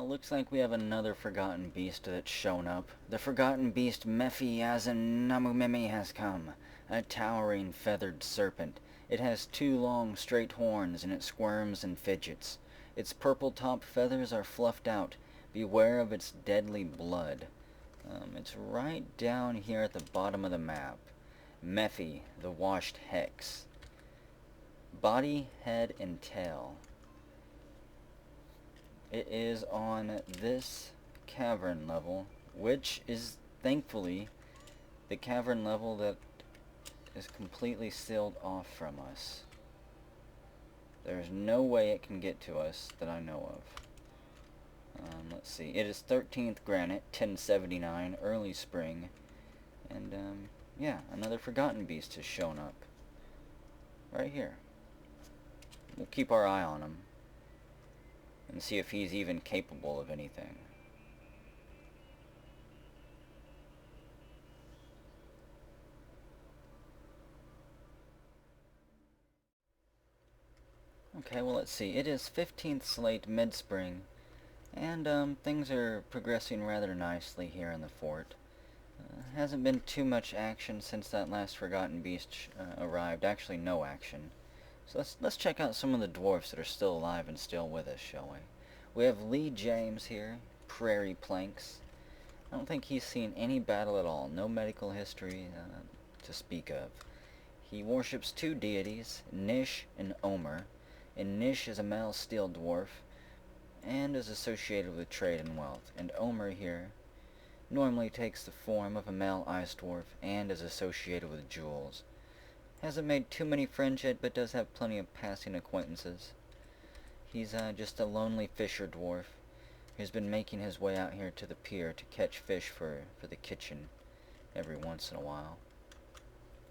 Well, looks like we have another forgotten beast that's shown up. The forgotten beast Mephi-Yazan-Namumimi has come, a towering feathered serpent. It has two long, straight horns, and it squirms and fidgets. Its purple top feathers are fluffed out. Beware of its deadly blood. It's right down here at the bottom of the map. Mephi, the washed hex. Body, head, and tail. It is on this cavern level, which is thankfully the cavern level that is completely sealed off from us. There's no way it can get to us that I know of. Let's see. It is 13th granite, 1079, early spring. And, yeah, another forgotten beast has shown up. Right here. We'll keep our eye on him. And see if he's even capable of anything. Okay, well let's see. It is 15th slate mid-spring. And, things are progressing rather nicely here in the fort. Hasn't been too much action since that last forgotten beast arrived. Actually, no action. So let's check out some of the dwarfs that are still alive and still with us, shall we? We have Lee James here, Prairie Planks. I don't think he's seen any battle at all. No medical history to speak of. He worships two deities, Nish and Omer. And Nish is a male steel dwarf and is associated with trade and wealth. And Omer here normally takes the form of a male ice dwarf and is associated with jewels. Hasn't made too many friends yet, but does have plenty of passing acquaintances. He's just a lonely fisher dwarf who's been making his way out here to the pier to catch fish for the kitchen every once in a while.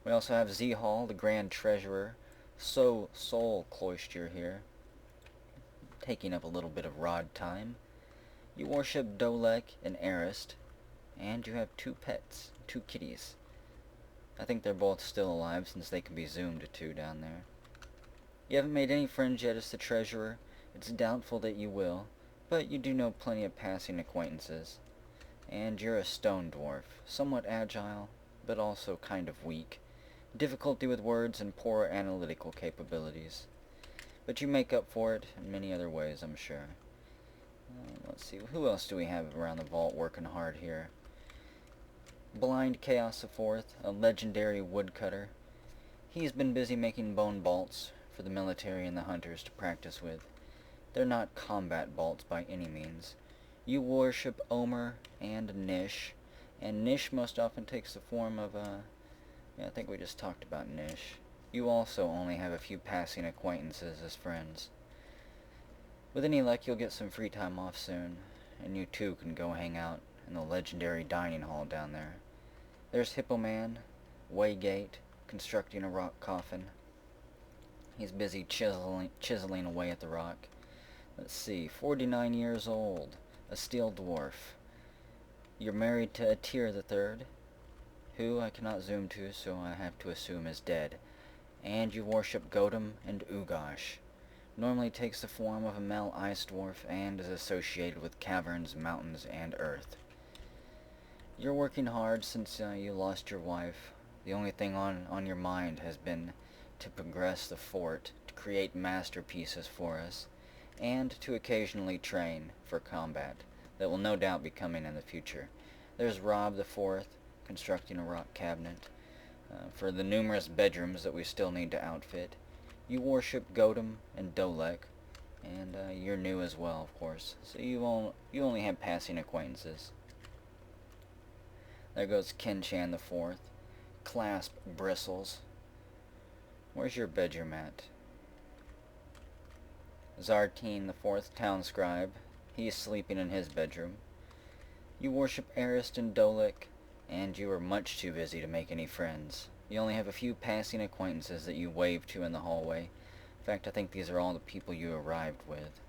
We also have Z-Hall, the Grand Treasurer, Soul Cloister here, taking up a little bit of rod time. You worship Dolek and Arist, and you have two pets, two kitties. I think they're both still alive since they can be zoomed to down there. You haven't made any friends yet as the treasurer. It's doubtful that you will, but you do know plenty of passing acquaintances. And you're a stone dwarf, somewhat agile, but also kind of weak. Difficulty with words and poor analytical capabilities. But you make up for it in many other ways, I'm sure. Let's see, who else do we have around the vault working hard here? Blind Chaos IV, a legendary woodcutter. He's been busy making bone bolts for the military and the hunters to practice with. They're not combat bolts by any means. You worship Omer and Nish most often takes the form of yeah, I think we just talked about Nish. You also only have a few passing acquaintances as friends. With any luck, you'll get some free time off soon, and you too can go hang out in the legendary dining hall down there. There's Hippo Man, Waygate, constructing a rock coffin. He's busy chiseling away at the rock. Let's see, 49 years old, a steel dwarf. You're married to Atir the Third, who I cannot zoom to, so I have to assume is dead. And you worship Godam and Ugash. Normally takes the form of a male ice dwarf and is associated with caverns, mountains, and earth. You're working hard since you lost your wife. The only thing on your mind has been to progress the fort, to create masterpieces for us, and to occasionally train for combat that will no doubt be coming in the future. There's Rob the Fourth, constructing a rock cabinet for the numerous bedrooms that we still need to outfit. You worship Godam and Dolek, and you're new as well, of course, so you only have passing acquaintances. There goes Kenchan the Fourth, Clasp Bristles. Where's your bedroom at? Zartine the Fourth, Town Scribe. He's sleeping in his bedroom. You worship Arist and Dolek, and you are much too busy to make any friends. You only have a few passing acquaintances that you wave to in the hallway. In fact, I think these are all the people you arrived with.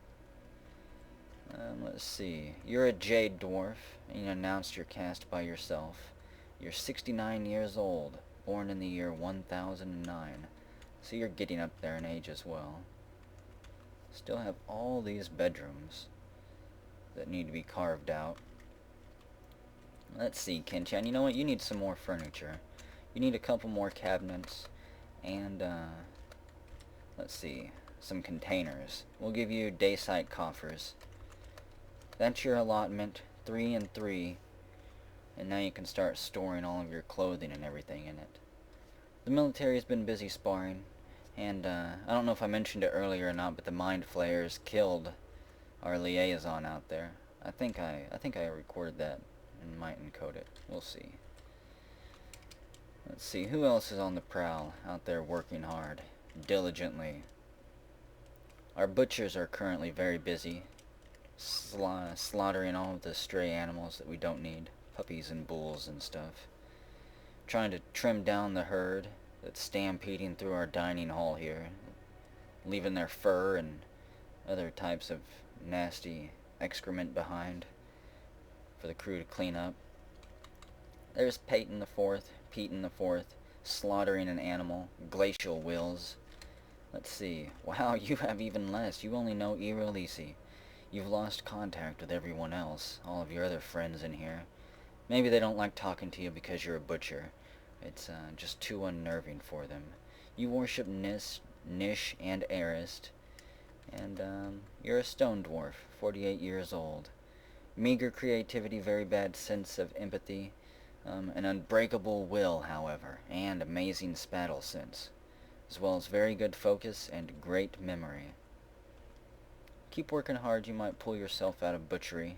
Let's see. You're a Jade Dwarf, and you announced your caste by yourself. You're 69 years old, born in the year 1009. So you're getting up there in age as well. Still have all these bedrooms. that need to be carved out. Let's see, Ken-chan, you know what? You need some more furniture. You need a couple more cabinets, and, let's see, some containers. We'll give you day-site coffers. That's your allotment, 3 and 3, and now you can start storing all of your clothing and everything in it. The military has been busy sparring, and, I don't know if I mentioned it earlier or not, but the Mind Flayers killed our liaison out there. I think I recorded that and might encode it. We'll see. Let's see, who else is on the prowl out there working hard, diligently? Our butchers are currently very busy, slaughtering all of the stray animals that we don't need, puppies and bulls and stuff. Trying to trim down the herd that's stampeding through our dining hall here, leaving their fur and other types of nasty excrement behind for the crew to clean up. There's Pete in the fourth, slaughtering an animal, glacial wills. Let's see. Wow, you have even less. You only know Irolisi. You've lost contact with everyone else, all of your other friends in here. Maybe they don't like talking to you because you're a butcher. It's just too unnerving for them. You worship Nish and Arist, and you're a stone dwarf, 48 years old. Meager creativity, very bad sense of empathy, an unbreakable will, however, and amazing spattle sense, as well as very good focus and great memory. Keep working hard, you might pull yourself out of butchery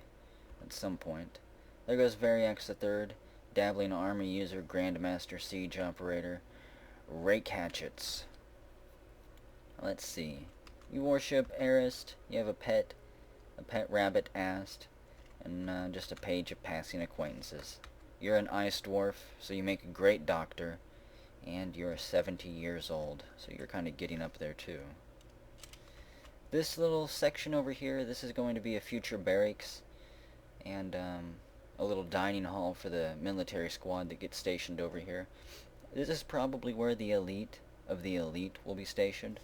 at some point. There goes Variax III, dabbling army user, Grandmaster Siege Operator, Rake Hatchets. Let's see. You worship Arist, you have a pet rabbit Ast, and just a page of passing acquaintances. You're an ice dwarf, so you make a great doctor, and you're 70 years old, so you're kind of getting up there too. This little section over here, this is going to be a future barracks, and a little dining hall for the military squad that gets stationed over here. This is probably where the elite of the elite will be stationed,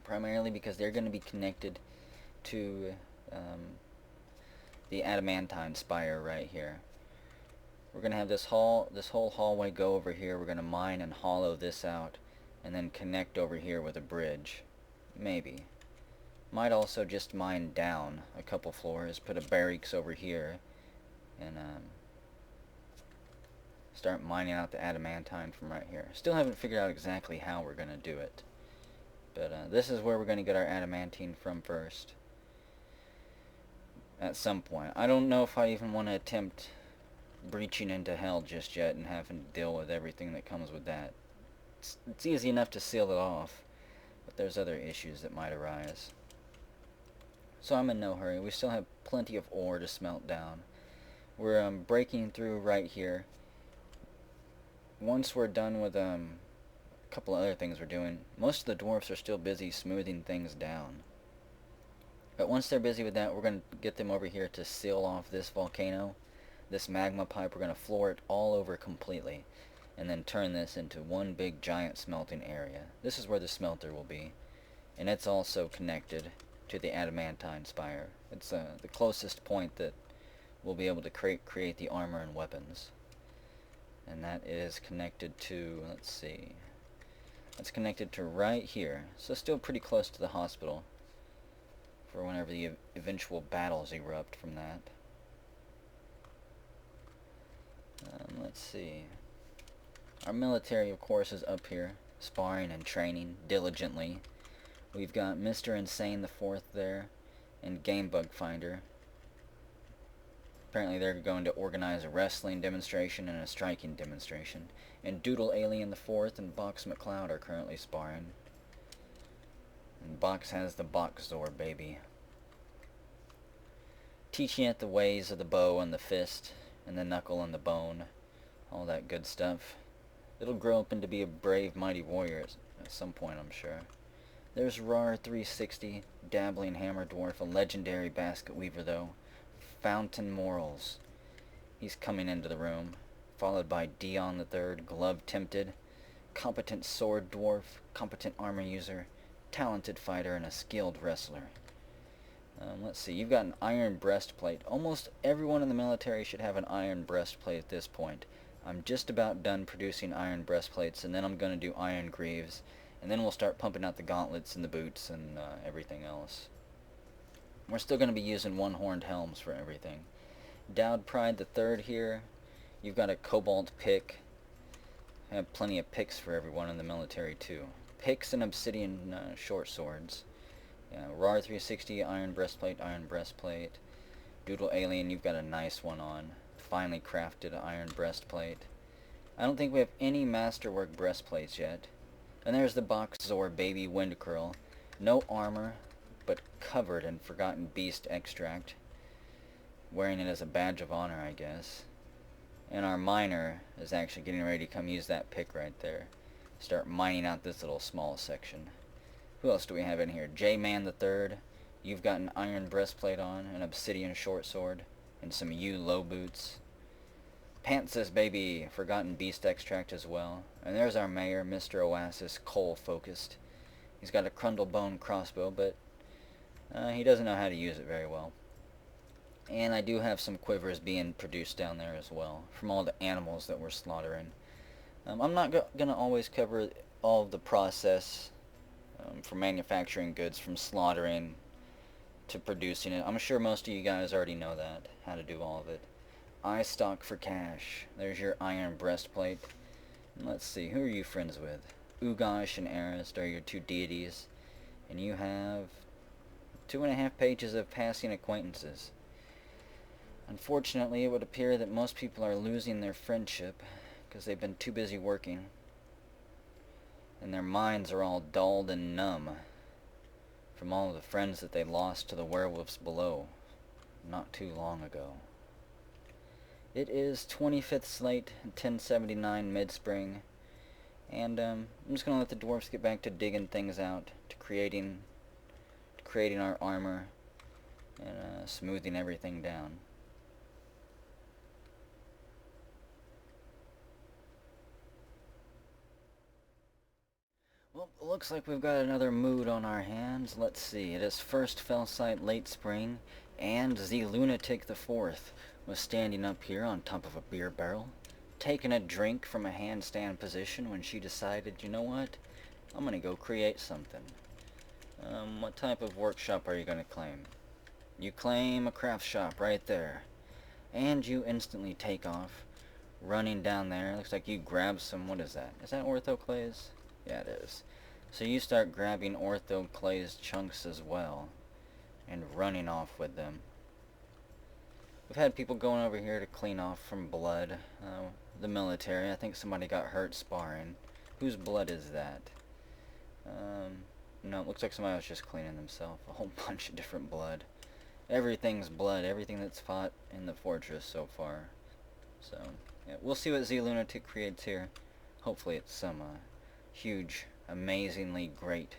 primarily because they're going to be connected to the adamantine spire right here. We're going to have this whole hallway go over here. We're going to mine and hollow this out, and then connect over here with a bridge. Maybe. Might also just mine down a couple floors, put a barracks over here, and start mining out the adamantine from right here. Still haven't figured out exactly how we're going to do it, but this is where we're going to get our adamantine from first. At some point. I don't know if I even want to attempt breaching into hell just yet and having to deal with everything that comes with that. It's easy enough to seal it off, but there's other issues that might arise. So I'm in no hurry. We still have plenty of ore to smelt down. We're breaking through right here. Once we're done with a couple of other things we're doing, most of the dwarfs are still busy smoothing things down. But once they're busy with that, we're going to get them over here to seal off this volcano, this magma pipe. We're going to floor it all over completely, and then turn this into one big giant smelting area. This is where the smelter will be, and it's also connected to the adamantine spire. It's the closest point that we'll be able to create the armor and weapons. And that is connected to, let's see, that's connected to right here, so still pretty close to the hospital for whenever the eventual battles erupt from that. Let's see. Our military, of course, is up here, sparring and training diligently. We've got Mr. Insane the Fourth there, and Gamebug Finder. Apparently they're going to organize a wrestling demonstration and a striking demonstration. And Doodle Alien the Fourth and Box McCloud are currently sparring. And Box has the Box Zor, baby. Teaching it the ways of the bow and the fist, and the knuckle and the bone. All that good stuff. It'll grow up into be a brave, mighty warrior at some point, I'm sure. There's Rar 360, Dabbling Hammer Dwarf, a legendary basket weaver though. Fountain Morals. He's coming into the room. Followed by Dion the Third, Glove Tempted, competent sword dwarf, competent armor user, talented fighter, and a skilled wrestler. Let's see, you've got an iron breastplate. Almost everyone in the military should have an iron breastplate at this point. I'm just about done producing iron breastplates, and then I'm going to do iron greaves, and then we'll start pumping out the gauntlets and the boots and everything else. We're still going to be using one-horned helms for everything. Dowd Pride the Third here. You've got a cobalt pick. I have plenty of picks for everyone in the military too. Picks and obsidian short swords. RAR 360, iron breastplate, iron breastplate. Doodle Alien, you've got a nice one on. Finely crafted iron breastplate. I don't think we have any masterwork breastplates yet. And there's the Box Zor Baby Wind Curl. No armor, but covered in Forgotten Beast extract. Wearing it as a badge of honor, I guess. And our miner is actually getting ready to come use that pick right there. Start mining out this little small section. Who else do we have in here? J-Man the Third. You've got an iron breastplate on, an obsidian short sword, and some U low boots. Pantsis, baby, Forgotten Beast extract as well. And there's our mayor, Mr. Oasis, coal focused. He's got a Crundle Bone crossbow, but he doesn't know how to use it very well. And I do have some quivers being produced down there as well, from all the animals that we're slaughtering. I'm not going to always cover all of the process for manufacturing goods, from slaughtering to producing it. I'm sure most of you guys already know that, how to do all of it. I stock for cash. There's your iron breastplate. And let's see, who are you friends with? Ugash and Arist are your two deities. And you have 2.5 pages of passing acquaintances. Unfortunately, it would appear that most people are losing their friendship because they've been too busy working. And their minds are all dulled and numb from all of the friends that they lost to the werewolves below not too long ago. It is 25th Slate, 1079 mid-spring, and I'm just going to let the dwarfs get back to digging things out, to creating our armor, and smoothing everything down. Well, looks like we've got another mood on our hands. Let's see. It is first Fellsight late spring, and the Lunatic the Fourth was standing up here on top of a beer barrel, taking a drink from a handstand position when she decided, you know what, I'm gonna go create something. What type of workshop are you gonna claim? You claim a craft shop right there, and you instantly take off, running down there. Looks like you grab some, what is that? Is that orthoclase? Yeah, it is. So you start grabbing orthoclase chunks as well, and running off with them. We've had people going over here to clean off from blood. The military, I think somebody got hurt sparring. Whose blood is that? No, it looks like somebody was just cleaning themselves. A whole bunch of different blood. Everything's blood, everything that's fought in the fortress so far. So, yeah, we'll see what Z Lunatic creates here. Hopefully it's some huge, amazingly great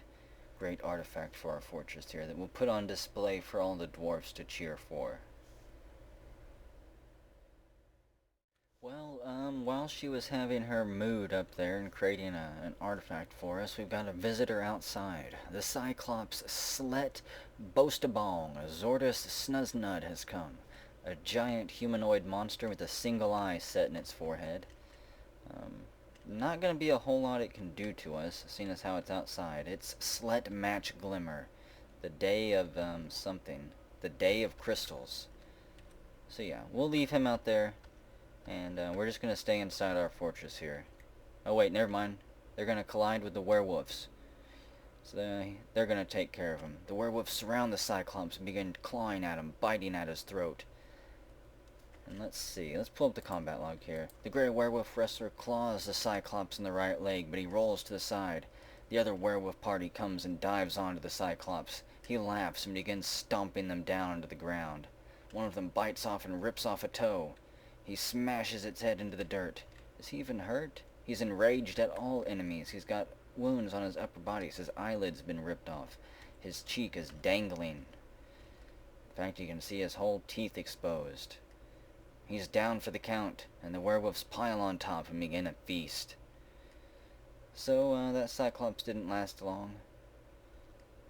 artifact for our fortress here that we'll put on display for all the dwarfs to cheer for. Well, while she was having her mood up there and creating an artifact for us, we've got a visitor outside. The Cyclops Slet Boastabong, Zordus Snuznud has come. A giant humanoid monster with a single eye set in its forehead. Not going to be a whole lot it can do to us, seeing as how it's outside. It's Slet Match Glimmer. The day of, something. The day of crystals. So yeah, we'll leave him out there. And we're just going to stay inside our fortress here. Oh wait, never mind. They're going to collide with the werewolves. So they're going to take care of him. The werewolves surround the Cyclops and begin clawing at him, biting at his throat. And let's see, let's pull up the combat log here. The Grey Werewolf Wrestler claws the Cyclops in the right leg, but he rolls to the side. The other werewolf party comes and dives onto the Cyclops. He laughs and begins stomping them down onto the ground. One of them bites off and rips off a toe. He smashes its head into the dirt. Is he even hurt? He's enraged at all enemies. He's got wounds on his upper body. His eyelid's been ripped off. His cheek is dangling. In fact, you can see his whole teeth exposed. He's down for the count, and the werewolves pile on top and begin a feast. So, that Cyclops didn't last long.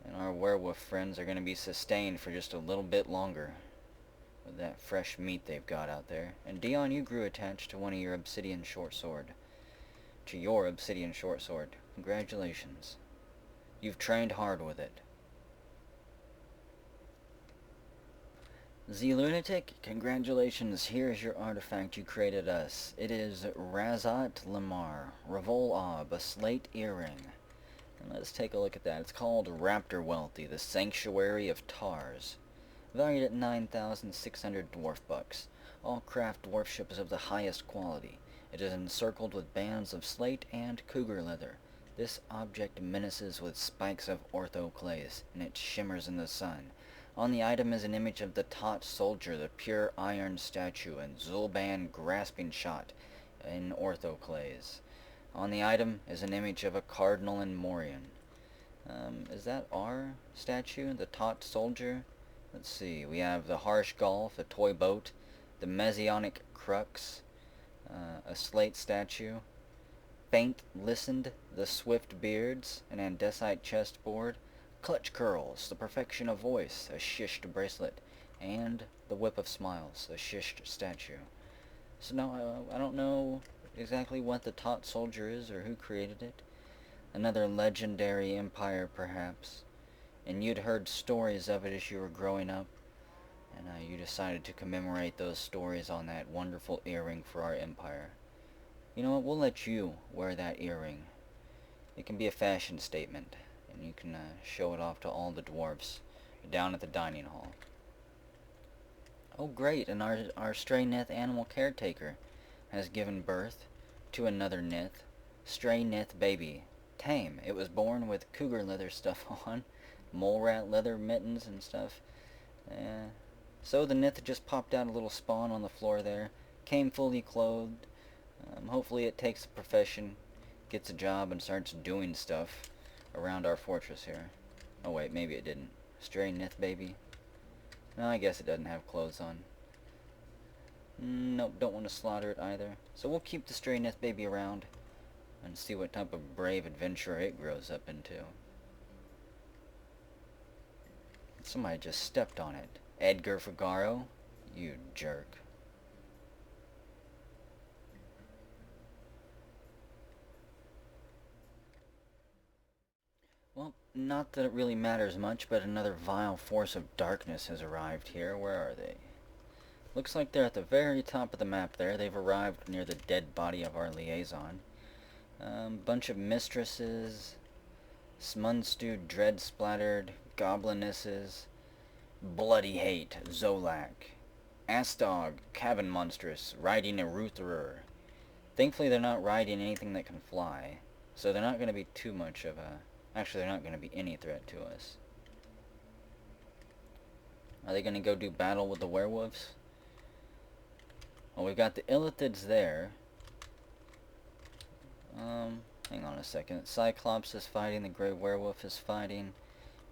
And our werewolf friends are going to be sustained for just a little bit longer with that fresh meat they've got out there. And Dion, you grew attached to one of your obsidian short sword. To your obsidian short sword. Congratulations. You've trained hard with it. Z Lunatic, congratulations. Here is your artifact you created us. It is Razat Lamar, Revol Ob, a slate earring. And let's take a look at that. It's called Raptor Wealthy, the Sanctuary of Tars. Valued at 9,600 dwarf bucks. All craft dwarf ships of the highest quality. It is encircled with bands of slate and cougar leather. This object menaces with spikes of orthoclase, and it shimmers in the sun. On the item is an image of the taut soldier, the pure iron statue, and Zulban grasping shot in orthoclase. On the item is an image of a cardinal in Morian. Is that our statue, the taut soldier? Let's see, we have the harsh golf, the toy boat, the messianic crux, a slate statue, faint listened, the swift beards, an andesite chestboard, clutch curls, the perfection of voice, a shished bracelet, and the whip of smiles, a shished statue. So now I don't know exactly what the taut soldier is or who created it. Another legendary empire, perhaps. And you'd heard stories of it as you were growing up, and you decided to commemorate those stories on that wonderful earring for our empire. You know what, we'll let you wear that earring. It can be a fashion statement, and you can show it off to all the dwarves down at the dining hall. Oh great, and our stray Nith animal caretaker has given birth to another Nith, stray Nith baby, tame. It was born with cougar leather stuff on, mole rat leather mittens and stuff. So the Nith just popped out a little spawn on the floor there, came fully clothed. Hopefully it takes a profession, gets a job, and starts doing stuff around our fortress here. Oh wait, maybe it didn't. Stray Nith baby. No, I guess it doesn't have clothes on. Nope, don't want to slaughter it either. So we'll keep the stray Nith baby around and see what type of brave adventurer it grows up into. Somebody just stepped on it. Edgar Figaro? You jerk. Well, not that it really matters much, but another vile force of darkness has arrived here. Where are they? Looks like they're at the very top of the map there. They've arrived near the dead body of our liaison. Bunch of mistresses, smun-stewed, dread-splattered, goblinesses, bloody hate, Zolak, Astog, cabin monstrous, riding a Rutherer. Thankfully they're not riding anything that can fly, so they're not going to be too much of a... Actually, they're not going to be any threat to us. Are they going to go do battle with the werewolves? Well, we've got the Illithids there. Hang on a second. Cyclops is fighting, the Grey Werewolf is fighting,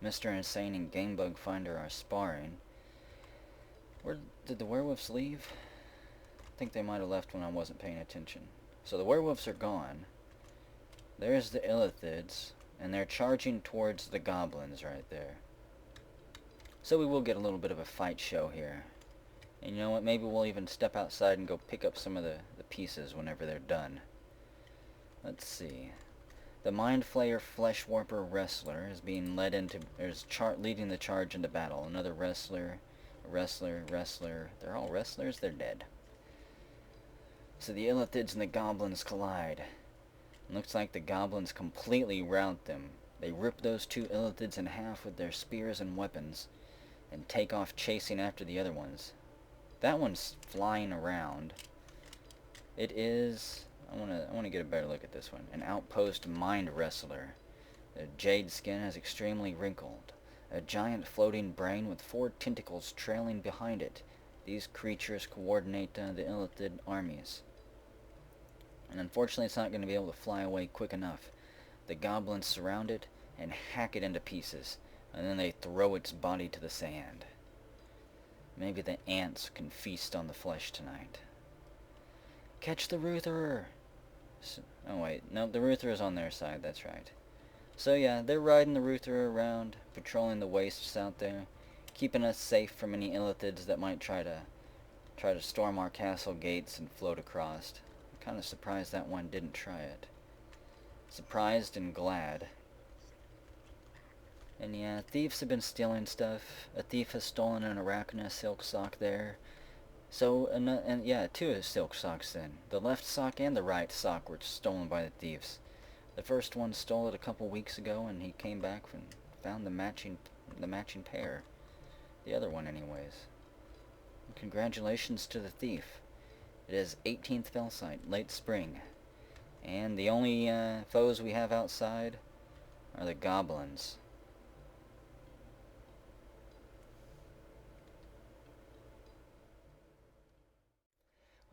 Mr. Insane and Gamebug Finder are sparring. Where did the werewolves leave? I think they might have left when I wasn't paying attention. So the werewolves are gone. There's the Illithids, and they're charging towards the goblins right there. So we will get a little bit of a fight show here. And you know what, maybe we'll even step outside and go pick up some of the pieces whenever they're done. Let's see. The Mind Flayer Flesh Warper Wrestler is being led into... leading the charge into battle. Another wrestler, wrestler. They're all wrestlers? They're dead. So the Illithids and the goblins collide. Looks like the goblins completely rout them. They rip those two Illithids in half with their spears and weapons, and take off chasing after the other ones. That one's flying around. It is... I want to get a better look at this one. An outpost mind wrestler. The jade skin is extremely wrinkled. A giant floating brain with 4 tentacles trailing behind it. These creatures coordinate the Illithid armies. And unfortunately it's not going to be able to fly away quick enough. The goblins surround it and hack it into pieces, and then they throw its body to the sand. Maybe the ants can feast on the flesh tonight. Catch the Rutherer! Oh wait, no, the Rutherer is on their side, that's right. So yeah, they're riding the Ruther around, patrolling the wastes out there, keeping us safe from any illithids that might try to storm our castle gates and float across. I'm kind of surprised that one didn't try it. Surprised and glad. And yeah, thieves have been stealing stuff. A thief has stolen an Arachna silk sock there. So, and yeah, two silk socks then. The left sock and the right sock were stolen by the thieves. The first one stole it a couple weeks ago, and he came back and found the matching pair. The other one, anyways. And congratulations to the thief. It is 18th Fellsite, late spring. And the only foes we have outside are the goblins.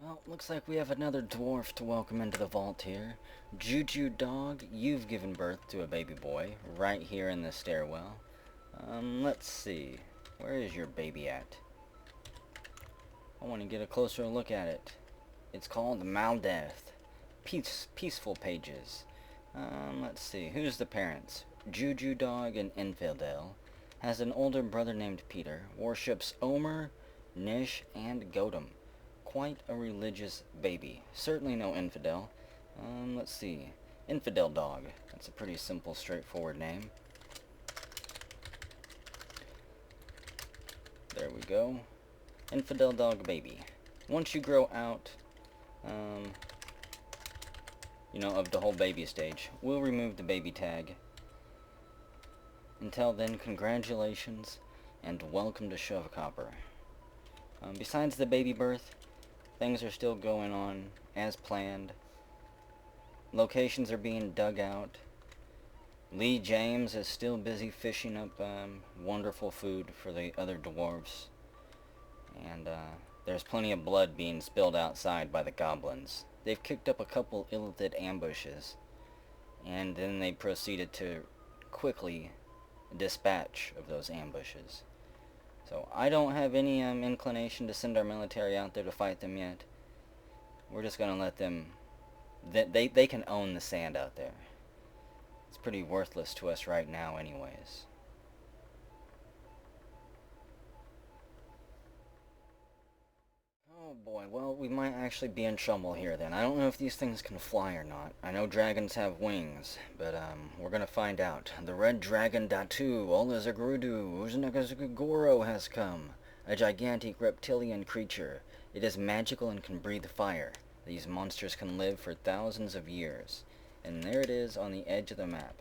Well, looks like we have another dwarf to welcome into the vault here. Juju Dog, you've given birth to a baby boy right here in the stairwell. Let's see. Where is your baby at? I want to get a closer look at it. It's called Maldeth. Peaceful pages. Let's see. Who's the parents? Juju Dog, an infidel, has an older brother named Peter, worships Omer, Nish, and Godam. Quite a religious baby. Certainly no infidel. Let's see. Infidel Dog. That's a pretty simple, straightforward name. There we go. Infidel Dog Baby. Once you grow out, of the whole baby stage, we'll remove the baby tag. Until then, congratulations, and welcome to Shovecopper. Besides the baby birth, things are still going on as planned. Locations are being dug out. Lee James is still busy fishing up wonderful food for the other dwarves. And there's plenty of blood being spilled outside by the goblins. They've kicked up a couple illithid ambushes, and then they proceeded to quickly dispatch of those ambushes. So I don't have any inclination to send our military out there to fight them yet. We're just gonna let them. They can own the sand out there. It's pretty worthless to us right now, anyways. Oh boy, well, we might actually be in trouble here then. I don't know if these things can fly or not. I know dragons have wings, but we're gonna find out. The red dragon Datu, Olazagrudu, Uznagazagoro has come. A gigantic reptilian creature. It is magical and can breathe fire. These monsters can live for thousands of years. And there it is on the edge of the map.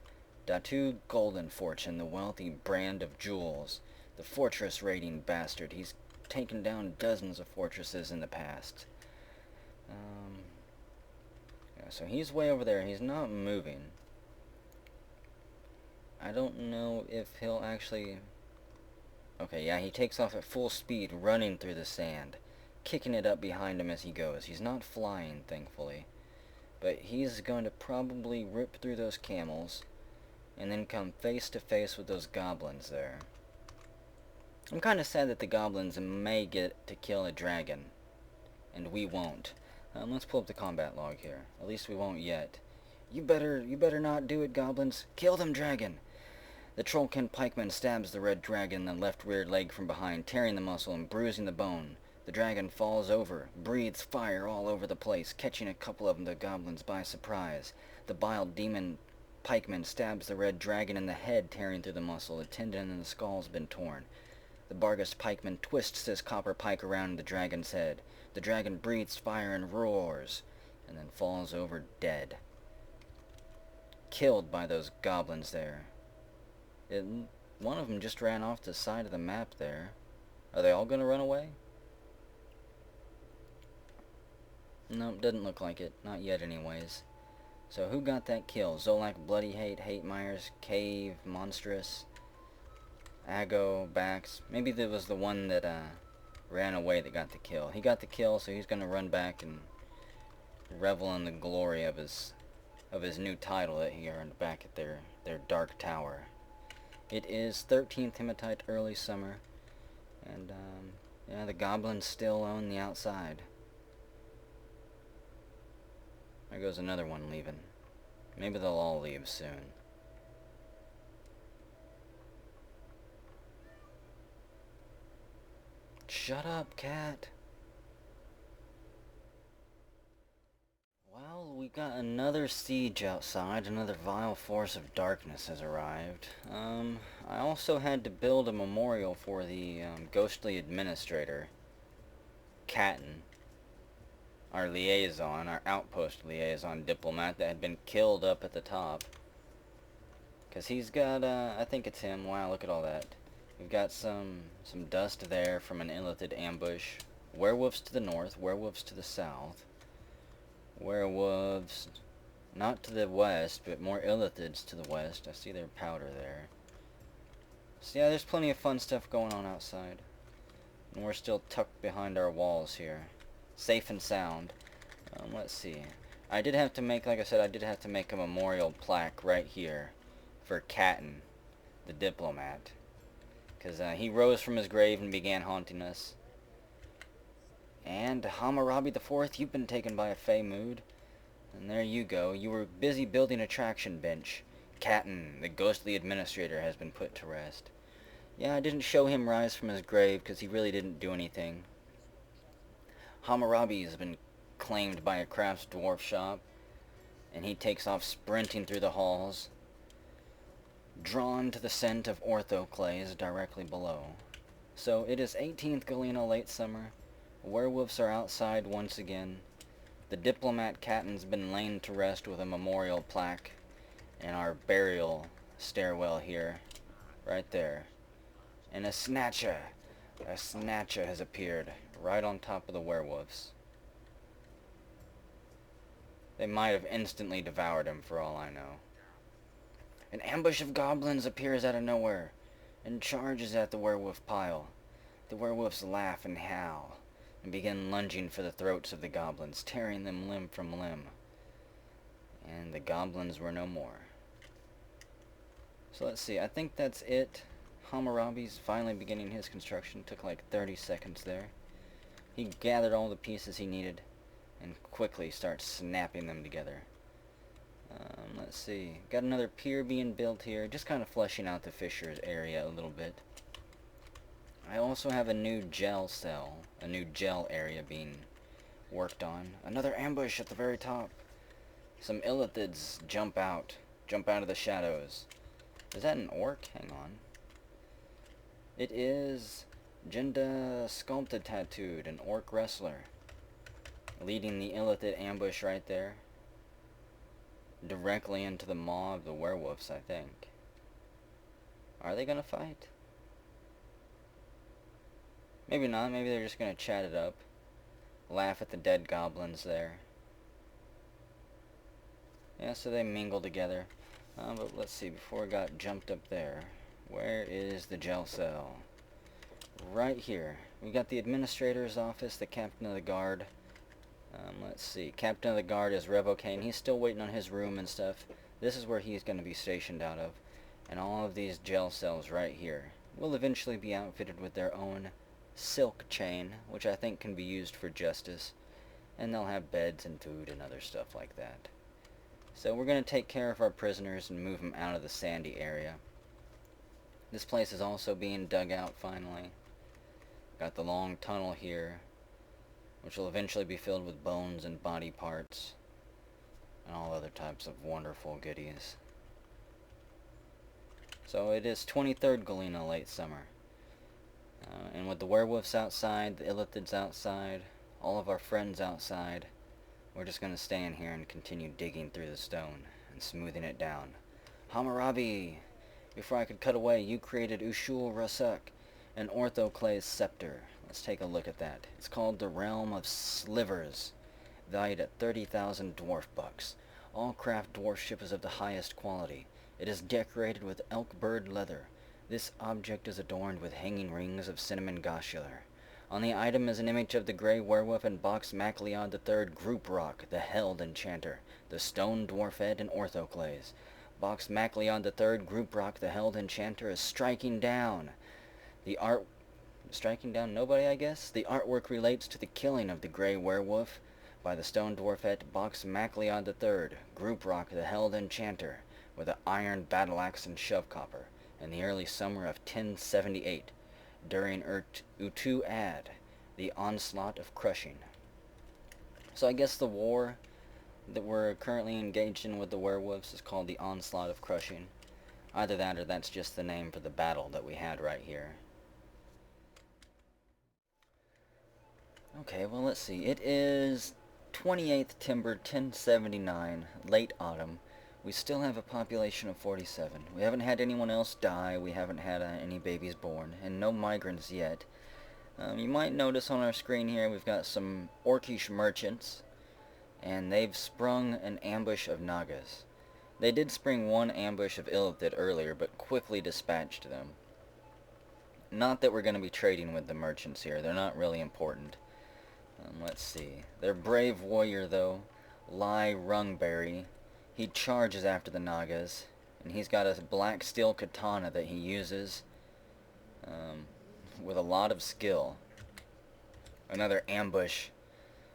Datu Golden Fortune, the wealthy brand of jewels. The fortress raiding bastard. He's taken down dozens of fortresses in the past. Yeah, so he's way over there. He's not moving. I don't know if he'll actually... Okay, yeah, he takes off at full speed, running through the sand, kicking it up behind him as he goes. He's not flying, thankfully. But he's going to probably rip through those camels, and then come face to face with those goblins there. I'm kind of sad that the goblins may get to kill a dragon, and we won't. Let's pull up the combat log here. At least we won't yet. You better not do it, goblins. Kill them, dragon! The Trollkin pikeman stabs the red dragon in the left rear leg from behind, tearing the muscle and bruising the bone. The dragon falls over, breathes fire all over the place, catching a couple of the goblins by surprise. The bile demon pikeman stabs the red dragon in the head, tearing through the muscle. The tendon and the skull's been torn. The Barghest pikeman twists his copper pike around the dragon's head. The dragon breathes fire and roars, and then falls over dead. Killed by those goblins there. One of them just ran off the side of the map there. Are they all gonna run away? Nope, doesn't look like it. Not yet, anyways. So who got that kill? Zolak, Bloody Hate Myers, Cave, Monstrous, Ago, Bax. Maybe that was the one that ran away that got the kill. He got the kill, so he's gonna run back and revel in the glory of his new title that he earned back at their dark tower. It is 13th Hematite early summer, and yeah, the goblins still own the outside. There goes another one leaving. Maybe they'll all leave soon. Shut up, cat. Well, we got another siege outside. Another vile force of darkness has arrived. I also had to build a memorial for the ghostly administrator, Catton, our liaison, our outpost liaison diplomat that had been killed up at the top. Because he's got, I think it's him. Wow, look at all that. We've got some dust there from an illithid ambush. Werewolves to the north, werewolves to the south. Werewolves not to the west, but more illithids to the west. I see their powder there. So yeah, there's plenty of fun stuff going on outside. And we're still tucked behind our walls here. Safe and sound. Let's see. I did have to make, like I said, I did have to make a memorial plaque right here for Catton, the diplomat. Because he rose from his grave and began haunting us. And Hammurabi IV, you've been taken by a fey mood. And there you go. You were busy building a traction bench. Catton, the ghostly administrator, has been put to rest. Yeah, I didn't show him rise from his grave because he really didn't do anything. Hammurabi has been claimed by a crafts dwarf shop, and he takes off sprinting through the halls, drawn to the scent of orthoclase directly below. So it is 18th Galena late summer. Werewolves are outside once again. The diplomat Catton's been laid to rest with a memorial plaque in our burial stairwell here, right there. And a snatcher has appeared right on top of the werewolves. They might have instantly devoured him for all I know. An ambush of goblins appears out of nowhere and charges at the werewolf pile. The werewolves laugh and howl and begin lunging for the throats of the goblins, tearing them limb from limb. And the goblins were no more. So let's see, I think that's it. Hammurabi's finally beginning his construction. Took like 30 seconds there. He gathered all the pieces he needed and quickly starts snapping them together. Let's see, got another pier being built here, just kind of fleshing out the fissures area a little bit. I also have a new gel cell, a new gel area being worked on. Another ambush at the very top. Some illithids jump out of the shadows. Is that an orc? Hang on. It is Jinda Sculpted Tattooed, an orc wrestler, leading the illithid ambush right there. Directly into the maw of the werewolves, I think. Are they gonna fight? Maybe not. Maybe they're just gonna chat it up. Laugh at the dead goblins there. Yeah, so they mingle together. But let's see, before it got jumped up there, where is the gel cell? Right here. We got the administrator's office, the captain of the guard. Let's see, captain of the guard is Revocane. He's still waiting on his room and stuff. This is where he's going to be stationed out of. And all of these gel cells right here will eventually be outfitted with their own silk chain, which I think can be used for justice. And they'll have beds and food and other stuff like that. So we're going to take care of our prisoners and move them out of the sandy area. This place is also being dug out finally. Got the long tunnel here, which will eventually be filled with bones and body parts and all other types of wonderful goodies. So it is 23rd Galena late summer. And with the werewolves outside, the illithids outside, all of our friends outside, we're just going to stay in here and continue digging through the stone and smoothing it down. Hammurabi! Before I could cut away, you created Ushul Rasak, an orthoclase scepter. Let's take a look at that. It's called the Realm of Slivers, valued at 30,000 dwarf bucks. All craft dwarfship is of the highest quality. It is decorated with elk bird leather. This object is adorned with hanging rings of cinnamon gossular. On the item is an image of the Grey Werewolf and Box Macleod III Group Rock, the Held Enchanter, the Stone Dwarfette, and Orthoclase. Box Macleod III Group Rock, the Held Enchanter, is striking down. Striking down nobody, I guess? The artwork relates to the killing of the Grey Werewolf by the Stone Dwarfette Box Macleod III, Group Rock, the Held Enchanter, with an iron battle axe and shove copper, in the early summer of 1078. during Utu Ad, the onslaught of crushing. So I guess the war that we're currently engaged in with the werewolves is called the onslaught of crushing. Either that or that's just the name for the battle that we had right here. Okay, well, let's see. It is 28th Timber 1079, late autumn. We still have a population of 47. We haven't had anyone else die, we haven't had any babies born, and no migrants yet. You might notice on our screen here we've got some orcish merchants, and they've sprung an ambush of Nagas. They did spring one ambush of Illithid earlier, but quickly dispatched them. Not that we're going to be trading with the merchants here, they're not really important. Let's see. Their brave warrior, though, Lai Rungberry, he charges after the Nagas, and he's got a black steel katana that he uses with a lot of skill. Another ambush.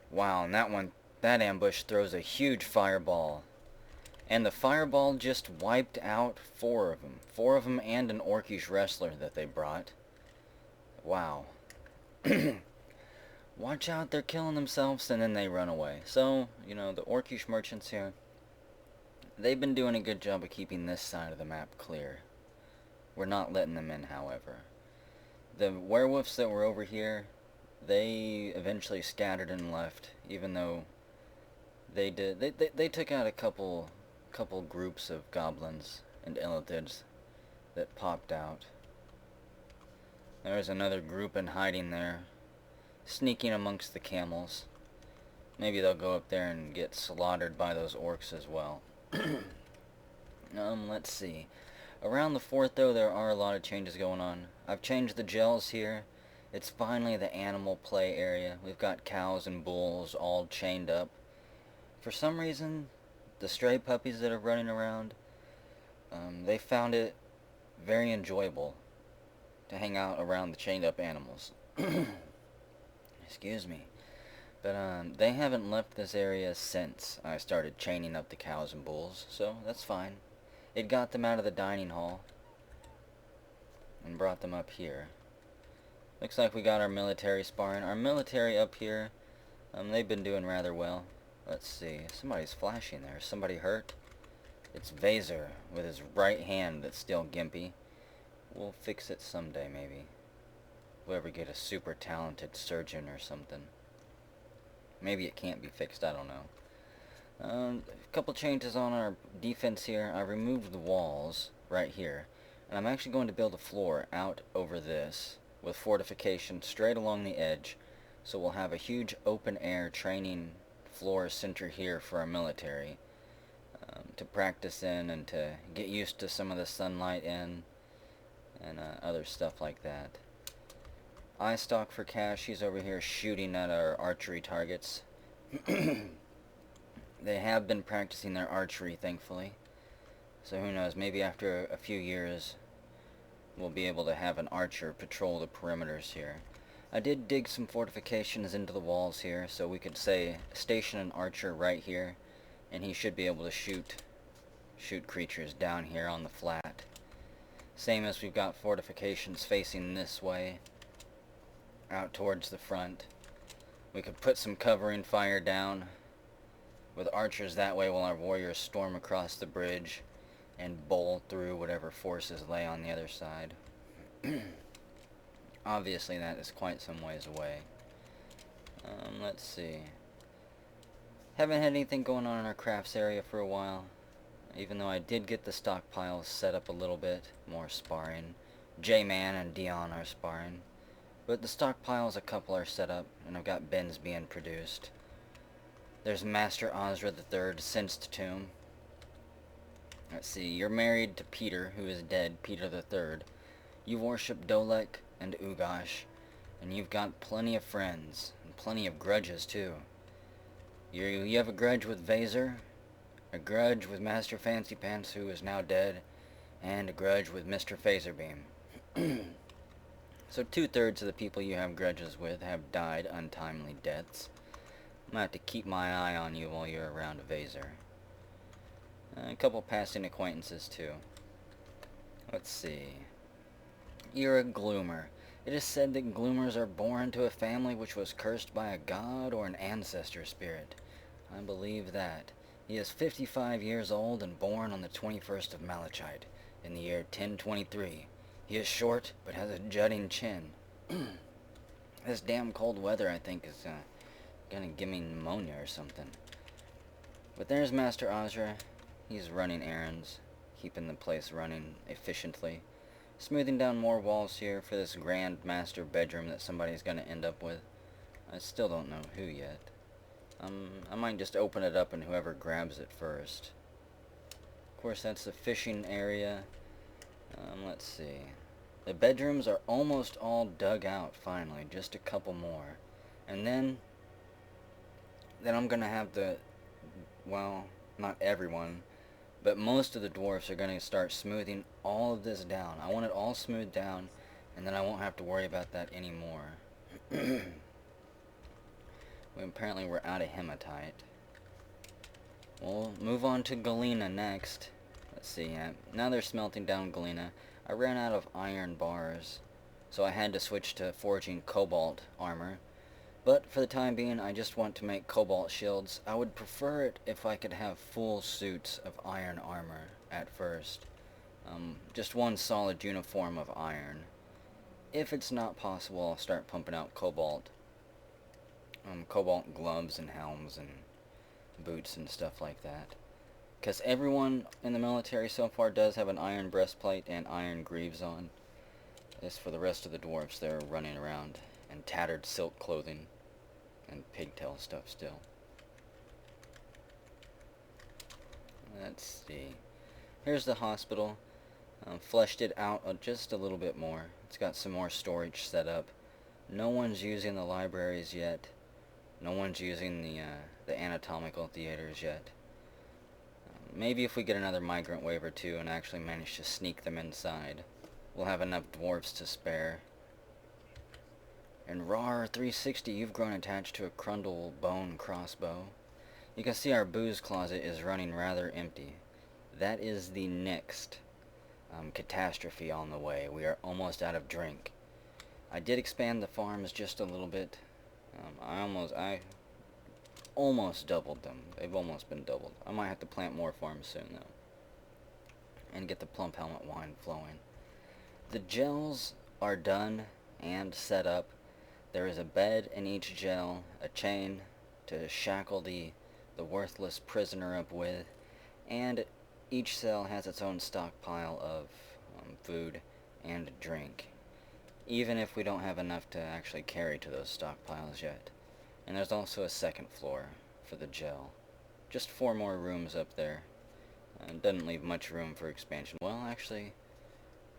Wow, and that ambush throws a huge fireball. And the fireball just wiped out 4 of them. 4 of them and an orcish wrestler that they brought. Wow. Watch out, they're killing themselves, and then they run away. So, the orcish merchants here, they've been doing a good job of keeping this side of the map clear. We're not letting them in, however. The werewolves that were over here, they eventually scattered and left, even though they took out a couple groups of goblins and illithids that popped out. There's another group in hiding there, sneaking amongst the camels. Maybe they'll go up there and get slaughtered by those orcs as well. Let's see. Around the fort, though, there are a lot of changes going on. I've changed the gels here. It's finally the animal play area. We've got cows and bulls all chained up. For some reason, the stray puppies that are running around, they found it very enjoyable to hang out around the chained up animals. Excuse me. But they haven't left this area since I started chaining up the cows and bulls, so that's fine. It got them out of the dining hall and brought them up here. Looks like we got our military sparring. Our military up here, they've been doing rather well. Let's see. Somebody's flashing there. Somebody hurt? It's Vaser with his right hand that's still gimpy. We'll fix it someday, maybe. We'll ever get a super talented surgeon or something. Maybe it can't be fixed, I don't know. A couple changes on our defense here. I removed the walls right here, and I'm actually going to build a floor out over this with fortification straight along the edge, so we'll have a huge open air training floor center here for our military to practice in and to get used to some of the sunlight in and other stuff like that. Eye stock for Cash, he's over here shooting at our archery targets. They have been practicing their archery, thankfully. So who knows, maybe after a few years we'll be able to have an archer patrol the perimeters here. I did dig some fortifications into the walls here, so we could say station an archer right here, and he should be able to shoot creatures down here on the flat. Same as we've got fortifications facing this way, out towards the front. We could put some covering fire down with archers that way while our warriors storm across the bridge and bowl through whatever forces lay on the other side. Obviously that is quite some ways away. Let's see. Haven't had anything going on in our crafts area for a while, even though I did get the stockpiles set up a little bit more sparring. J-Man and Dion are sparring. But the stockpiles, a couple are set up, and I've got bins being produced. There's Master Ozra III, Sensed Tomb. Let's see, you're married to Peter, who is dead, Peter III. You worship Dolek and Ugash, and you've got plenty of friends, and plenty of grudges, too. You have a grudge with Vaser, a grudge with Master Fancy Pants, who is now dead, and a grudge with Mr. Phaserbeam. So 2/3 of the people you have grudges with have died untimely deaths. I'm gonna have to keep my eye on you while you're around Vaser. A couple passing acquaintances too. Let's see. You're a gloomer. It is said that Gloomers are born to a family which was cursed by a god or an ancestor spirit. I believe that. He is 55 years old and born on the 21st of Malachite, in the year 1023. He is short, but has a jutting chin. This damn cold weather, I think, is gonna give me pneumonia or something. But there's Master Ozra. He's running errands, keeping the place running efficiently, smoothing down more walls here for this grand master bedroom that somebody's gonna end up with. I still don't know who yet. I might just open it up and whoever grabs it first. Of course, that's the fishing area. Let's see. The bedrooms are almost all dug out, finally. Just a couple more. And then I'm gonna have the, well, not everyone, but most of the dwarfs are gonna start smoothing all of this down. I want it all smoothed down, and then I won't have to worry about that anymore. Apparently we're out of hematite. We'll move on to galena next. Let's see, now they're smelting down galena. I ran out of iron bars, so I had to switch to forging cobalt armor. But for the time being, I just want to make cobalt shields. I would prefer it if I could have full suits of iron armor at first. Just one solid uniform of iron. If it's not possible, I'll start pumping out cobalt. Cobalt gloves and helms and boots and stuff like that. Because everyone in the military so far does have an iron breastplate and iron greaves on. As for the rest of the dwarves, they're running around in tattered silk clothing and pigtail stuff still. Let's see. Here's the hospital. Fleshed it out just a little bit more. It's got some more storage set up. No one's using the libraries yet. No one's using the anatomical theaters yet. Maybe if we get another migrant wave or two and actually manage to sneak them inside, we'll have enough dwarves to spare. And RAR 360, you've grown attached to a Crundle bone crossbow. You can see our booze closet is running rather empty. That is the next catastrophe on the way. We are almost out of drink. I did expand the farms just a little bit. I almost doubled them. They've almost been doubled. I might have to plant more farms soon, though. And get the Plump Helmet wine flowing. The gels are done and set up. There is a bed in each gel, a chain to shackle the worthless prisoner up with, and each cell has its own stockpile of food and drink, even if we don't have enough to actually carry to those stockpiles yet. And there's also a second floor for the gel. Just 4 more rooms up there. It doesn't leave much room for expansion. Well, actually,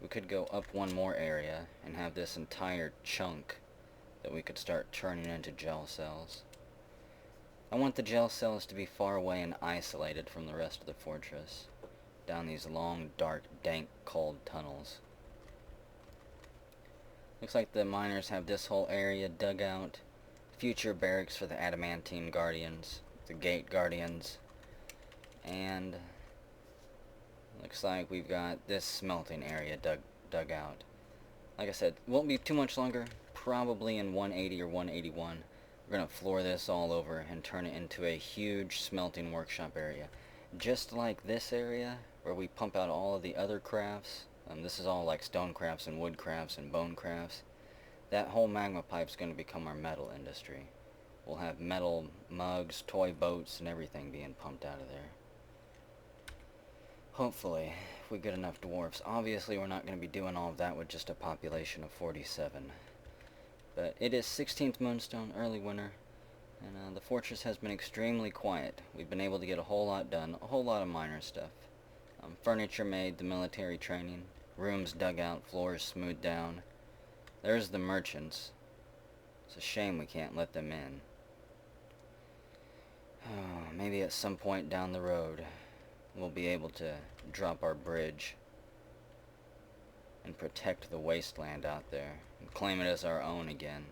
we could go up one more area and have this entire chunk that we could start turning into gel cells. I want the gel cells to be far away and isolated from the rest of the fortress, down these long, dark, dank, cold tunnels. Looks like the miners have this whole area dug out. Future barracks for the adamantine guardians, the gate guardians, and looks like we've got this smelting area dug out. Like I said, won't be too much longer. Probably in 180 or 181, we're gonna floor this all over and turn it into a huge smelting workshop area, just like this area where we pump out all of the other crafts. This is all like stone crafts and wood crafts and bone crafts. That whole magma pipe's going to become our metal industry. We'll have metal mugs, toy boats, and everything being pumped out of there. Hopefully, if we get enough dwarfs. Obviously, we're not going to be doing all of that with just a population of 47. But it is 16th Moonstone, early winter, and the fortress has been extremely quiet. We've been able to get a whole lot done, a whole lot of minor stuff. Furniture made, the military training, rooms dug out, floors smoothed down. There's the merchants. It's a shame we can't let them in. Oh, maybe at some point down the road, we'll be able to drop our bridge and protect the wasteland out there and claim it as our own again.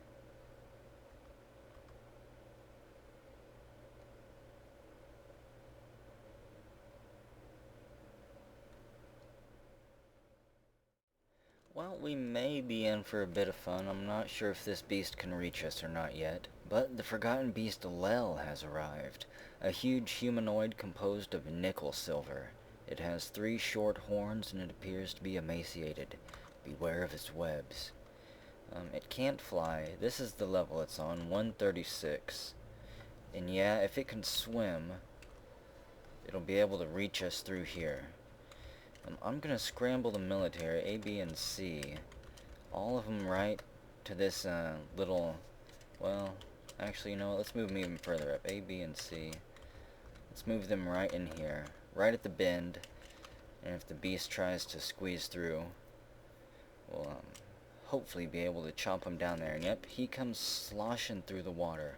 Well, we may be in for a bit of fun. I'm not sure if this beast can reach us or not yet, but the forgotten beast Lel has arrived. A huge humanoid composed of nickel silver. It has 3 short horns and it appears to be emaciated. Beware of its webs. It can't fly. This is the level it's on, 136. And yeah, if it can swim, it'll be able to reach us through here. I'm gonna scramble the military, A, B, and C. All of them right to this little, well, actually, you know what, let's move them even further up. A, B, and C. Let's move them right in here, right at the bend. And if the beast tries to squeeze through, we'll hopefully be able to chomp him down there. And yep, he comes sloshing through the water.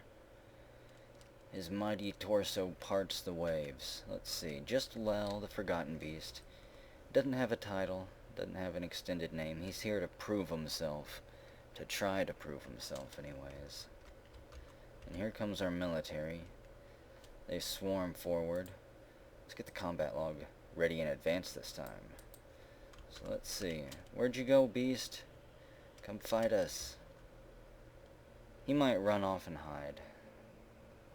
His mighty torso parts the waves. Let's see, just Lel, the forgotten beast. Doesn't have a title, doesn't have an extended name. He's here to prove himself. To try to prove himself, anyways. And here comes our military. They swarm forward. Let's get the combat log ready in advance this time. So let's see. Where'd you go, beast? Come fight us. He might run off and hide.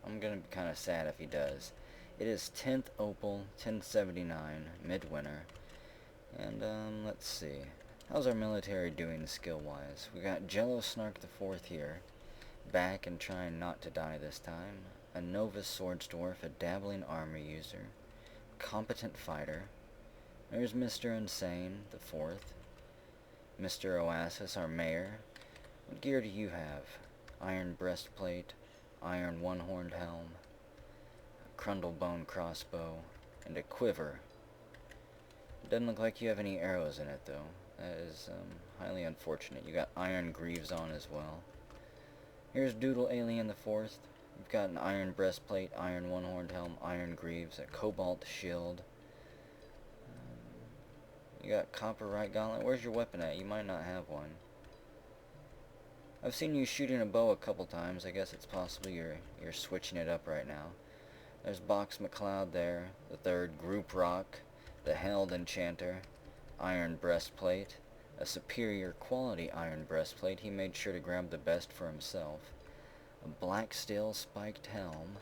I'm gonna be kinda sad if he does. It is 10th Opal, 1079, midwinter. And, let's see. How's our military doing skill-wise? We got Jello Snark the 4th here. Back and trying not to die this time. A novice swords dwarf, a dabbling armor user. Competent fighter. There's Mr. Insane, the 4th. Mr. Oasis, our mayor. What gear do you have? Iron breastplate, iron one-horned helm, a crundlebone crossbow, and a quiver. Doesn't look like you have any arrows in it, though. That is highly unfortunate. You got iron greaves on as well. Here's Doodle Alien the 4th. You've got an iron breastplate, iron one-horned helm, iron greaves, a cobalt shield. You got copper right gauntlet. Where's your weapon at? You might not have one. I've seen you shooting a bow a couple times. I guess it's possible you're switching it up right now. There's Box McCloud there, the 3rd, Group Rock, the Held Enchanter, iron breastplate, a superior quality iron breastplate. He made sure to grab the best for himself. A black steel spiked helm.